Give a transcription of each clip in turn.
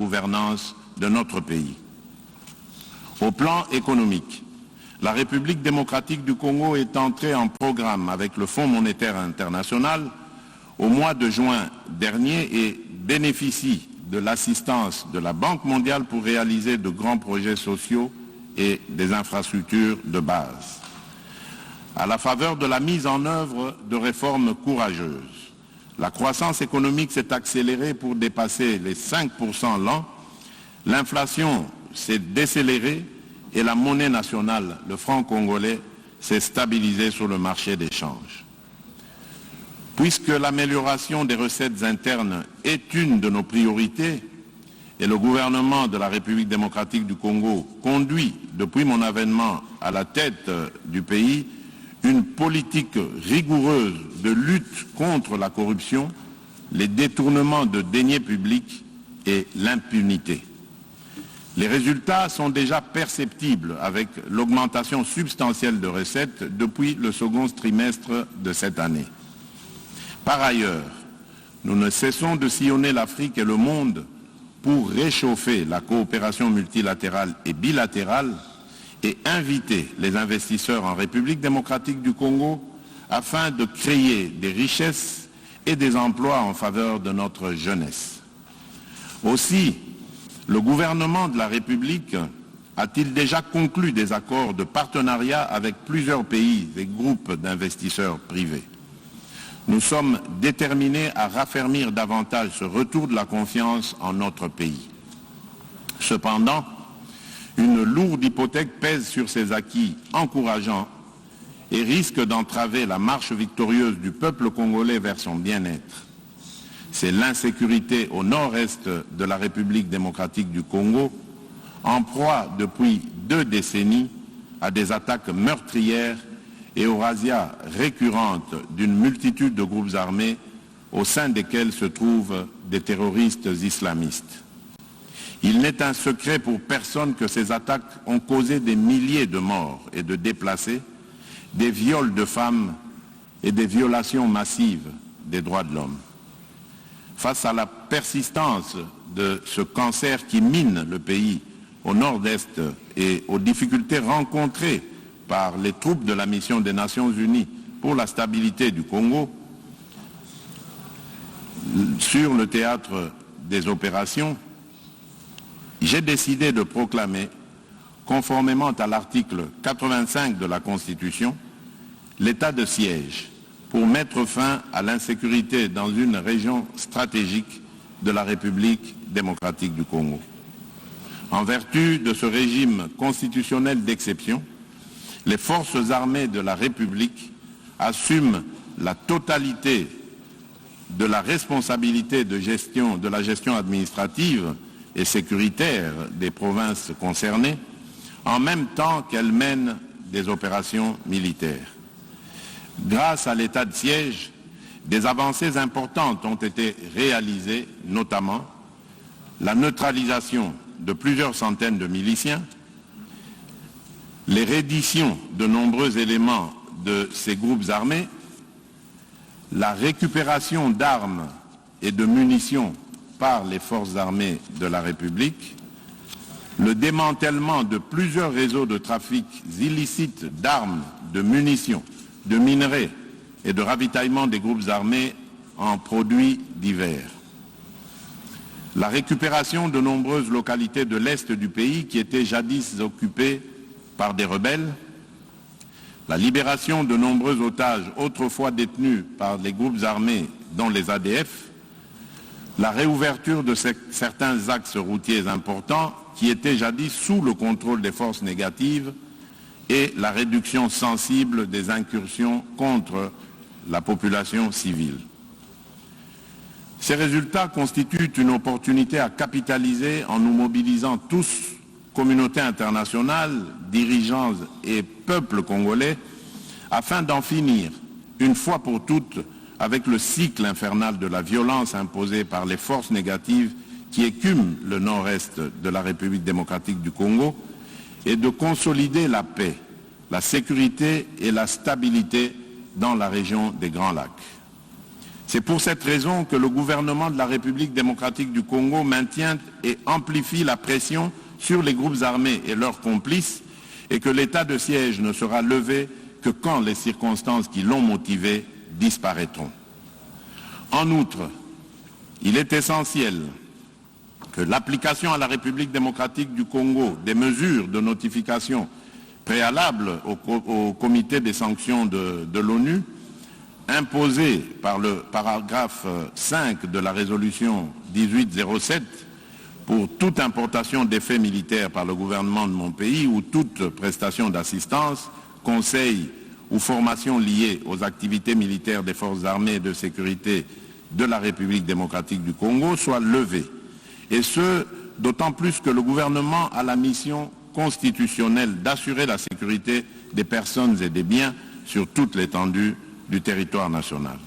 gouvernance de notre pays. Au plan économique, la République démocratique du Congo est entrée en programme avec le Fonds monétaire international au mois de juin dernier et bénéficie de l'assistance de la Banque mondiale pour réaliser de grands projets sociaux et des infrastructures de base. À la faveur de la mise en œuvre de réformes courageuses, la croissance économique s'est accélérée pour dépasser les 5% l'an, l'inflation s'est décélérée et la monnaie nationale, le franc congolais, s'est stabilisée sur le marché des changes. Puisque l'amélioration des recettes internes est une de nos priorités et le gouvernement de la République démocratique du Congo conduit, depuis mon avènement à la tête du pays, une politique rigoureuse de lutte contre la corruption, les détournements de deniers publics et l'impunité. Les résultats sont déjà perceptibles avec l'augmentation substantielle de recettes depuis le second trimestre de cette année. Par ailleurs, nous ne cessons de sillonner l'Afrique et le monde pour réchauffer la coopération multilatérale et bilatérale et inviter les investisseurs en République démocratique du Congo afin de créer des richesses et des emplois en faveur de notre jeunesse. Aussi, le gouvernement de la République a-t-il déjà conclu des accords de partenariat avec plusieurs pays et groupes d'investisseurs privés. Nous sommes déterminés à raffermir davantage ce retour de la confiance en notre pays. Cependant, une lourde hypothèque pèse sur ces acquis encourageants et risque d'entraver la marche victorieuse du peuple congolais vers son bien-être. C'est l'insécurité au nord-est de la République démocratique du Congo, en proie depuis 2 décennies à des attaques meurtrières et aux razzias récurrentes d'une multitude de groupes armés au sein desquels se trouvent des terroristes islamistes. Il n'est un secret pour personne que ces attaques ont causé des milliers de morts et de déplacés, des viols de femmes et des violations massives des droits de l'homme. Face à la persistance de ce cancer qui mine le pays au nord-est et aux difficultés rencontrées par les troupes de la mission des Nations Unies pour la stabilité du Congo, sur le théâtre des opérations, j'ai décidé de proclamer, conformément à l'article 85 de la Constitution, l'état de siège pour mettre fin à l'insécurité dans une région stratégique de la République démocratique du Congo. En vertu de ce régime constitutionnel d'exception, les forces armées de la République assument la totalité de la responsabilité de la gestion administrative et sécuritaire des provinces concernées, en même temps qu'elles mènent des opérations militaires. Grâce à l'état de siège, des avancées importantes ont été réalisées, notamment la neutralisation de plusieurs centaines de miliciens, les redditions de nombreux éléments de ces groupes armés, la récupération d'armes et de munitions par les forces armées de la République, le démantèlement de plusieurs réseaux de trafic illicites d'armes, de munitions, de minerais et de ravitaillement des groupes armés en produits divers. La récupération de nombreuses localités de l'Est du pays qui étaient jadis occupées par des rebelles, la libération de nombreux otages autrefois détenus par les groupes armés, dont les ADF, la réouverture de certains axes routiers importants qui étaient jadis sous le contrôle des forces négatives et la réduction sensible des incursions contre la population civile. Ces résultats constituent une opportunité à capitaliser en nous mobilisant tous, communauté internationale, dirigeants et peuple congolais, afin d'en finir, une fois pour toutes, avec le cycle infernal de la violence imposée par les forces négatives qui écument le nord-est de la République démocratique du Congo et de consolider la paix, la sécurité et la stabilité dans la région des Grands Lacs. C'est pour cette raison que le gouvernement de la République démocratique du Congo maintient et amplifie la pression sur les groupes armés et leurs complices et que l'état de siège ne sera levé que quand les circonstances qui l'ont motivé disparaîtront. En outre, il est essentiel que l'application à la République démocratique du Congo des mesures de notification préalables au comité des sanctions de l'ONU, imposées par le paragraphe 5 de la résolution 1807 pour toute importation d'effets militaires par le gouvernement de mon pays ou toute prestation d'assistance, conseil ou formation liée aux activités militaires des forces armées et de sécurité de la République démocratique du Congo soit levée. Et ce, d'autant plus que le gouvernement a la mission constitutionnelle d'assurer la sécurité des personnes et des biens sur toute l'étendue du territoire national.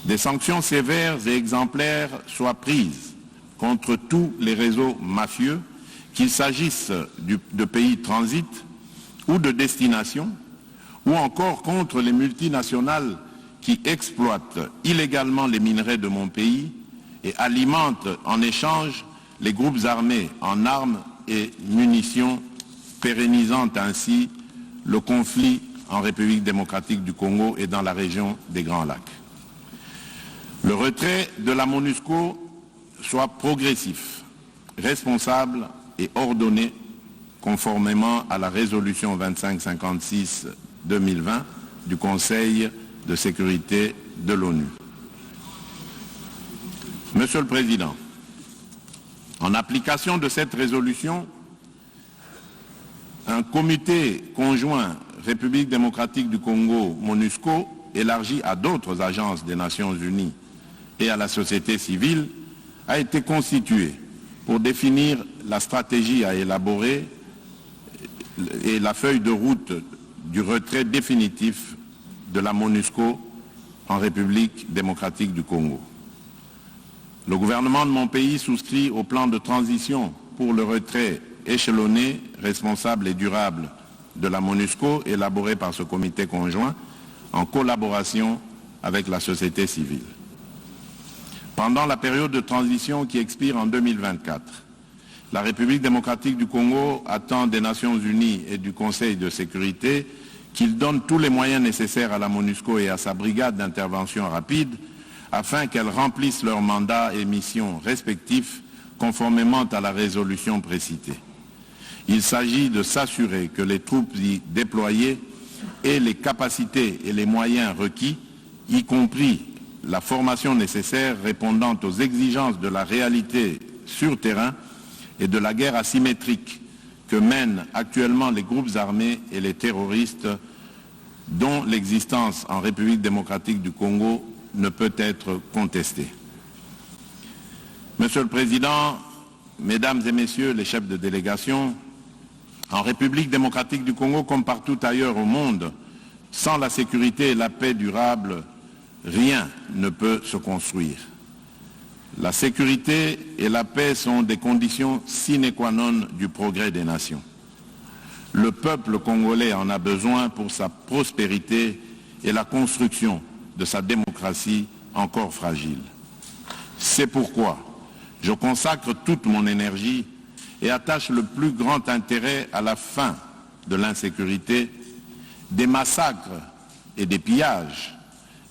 Des sanctions sévères et exemplaires soient prises contre tous les réseaux mafieux, qu'il s'agisse de pays de transit ou de destination, ou encore contre les multinationales qui exploitent illégalement les minerais de mon pays et alimentent en échange les groupes armés en armes et munitions, pérennisant ainsi le conflit en République démocratique du Congo et dans la région des Grands Lacs. Le retrait de la MONUSCO soit progressif, responsable et ordonné conformément à la résolution 2556-2020 du Conseil de sécurité de l'ONU. Monsieur le Président, en application de cette résolution, un comité conjoint République démocratique du Congo, MONUSCO, élargi à d'autres agences des Nations Unies et à la société civile, a été constitué pour définir la stratégie à élaborer et la feuille de route du retrait définitif de la MONUSCO en République démocratique du Congo. Le gouvernement de mon pays souscrit au plan de transition pour le retrait échelonné, responsable et durable de la MONUSCO élaboré par ce comité conjoint en collaboration avec la société civile. Pendant la période de transition qui expire en 2024, la République démocratique du Congo attend des Nations Unies et du Conseil de sécurité qu'ils donnent tous les moyens nécessaires à la MONUSCO et à sa brigade d'intervention rapide afin qu'elles remplissent leurs mandats et missions respectifs conformément à la résolution précitée. Il s'agit de s'assurer que les troupes y déployées aient les capacités et les moyens requis, y compris la formation nécessaire répondant aux exigences de la réalité sur terrain et de la guerre asymétrique que mènent actuellement les groupes armés et les terroristes dont l'existence en République démocratique du Congo ne peut être contestée. Monsieur le Président, Mesdames et Messieurs les chefs de délégation, en République démocratique du Congo, comme partout ailleurs au monde, sans la sécurité et la paix durable, rien ne peut se construire. La sécurité et la paix sont des conditions sine qua non du progrès des nations. Le peuple congolais en a besoin pour sa prospérité et la construction de sa démocratie encore fragile. C'est pourquoi je consacre toute mon énergie et attache le plus grand intérêt à la fin de l'insécurité, des massacres et des pillages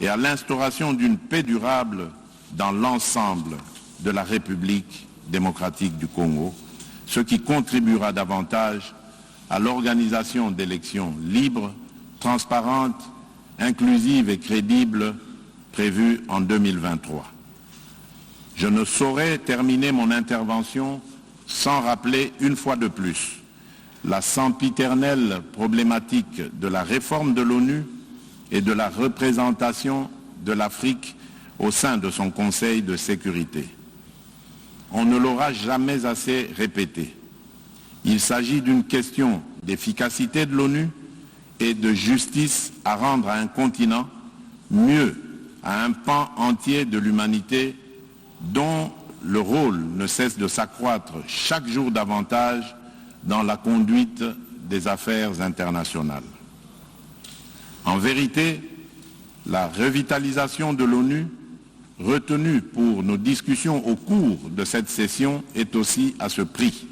et à l'instauration d'une paix durable dans l'ensemble de la République démocratique du Congo, ce qui contribuera davantage à l'organisation d'élections libres, transparentes, inclusives et crédibles prévues en 2023. Je ne saurais terminer mon intervention sans rappeler une fois de plus la sempiternelle problématique de la réforme de l'ONU et de la représentation de l'Afrique au sein de son Conseil de sécurité. On ne l'aura jamais assez répété. Il s'agit d'une question d'efficacité de l'ONU et de justice à rendre à un continent, mieux à un pan entier de l'humanité dont le rôle ne cesse de s'accroître chaque jour davantage dans la conduite des affaires internationales. En vérité, la revitalisation de l'ONU retenu pour nos discussions au cours de cette session est aussi à ce prix.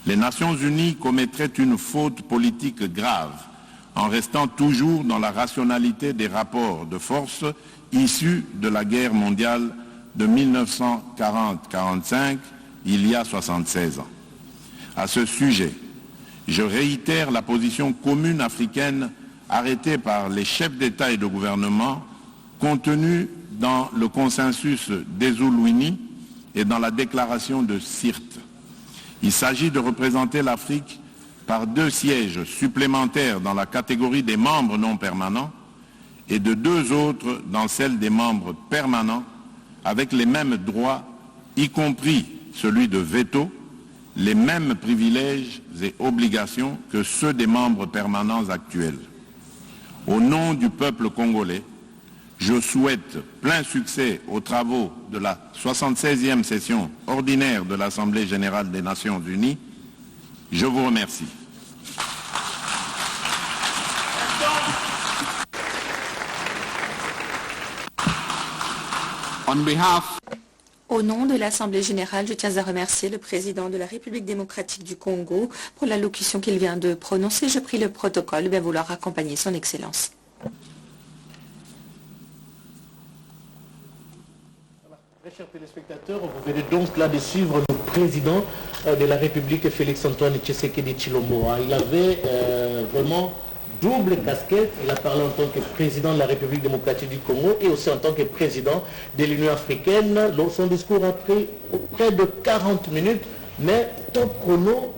Les Nations Unies commettraient une faute politique grave en restant toujours dans la rationalité des rapports de force issus de la guerre mondiale de 1940-45, il y a 76 ans. À ce sujet, je réitère la position commune africaine arrêtée par les chefs d'État et de gouvernement contenue dans le consensus d'Ezulwini et dans la déclaration de Sirte. Il s'agit de représenter l'Afrique par 2 sièges supplémentaires dans la catégorie des membres non permanents et de 2 autres dans celle des membres permanents avec les mêmes droits, y compris celui de veto, les mêmes privilèges et obligations que ceux des membres permanents actuels. Au nom du peuple congolais, je souhaite plein succès aux travaux de la 76e session ordinaire de l'Assemblée générale des Nations unies. Je vous remercie. Au nom de l'Assemblée générale, je tiens à remercier le président de la République démocratique du Congo pour l'allocution qu'il vient de prononcer. Je prie le protocole de vouloir accompagner son Excellence. Très chers téléspectateurs, vous venez donc là de suivre le président de la République, Félix-Antoine Tshisekedi Tshilombo. Il avait vraiment double casquette. Il a parlé en tant que président de la République démocratique du Congo et aussi en tant que président de l'Union africaine. Son discours a pris près de 40 minutes, mais top chrono.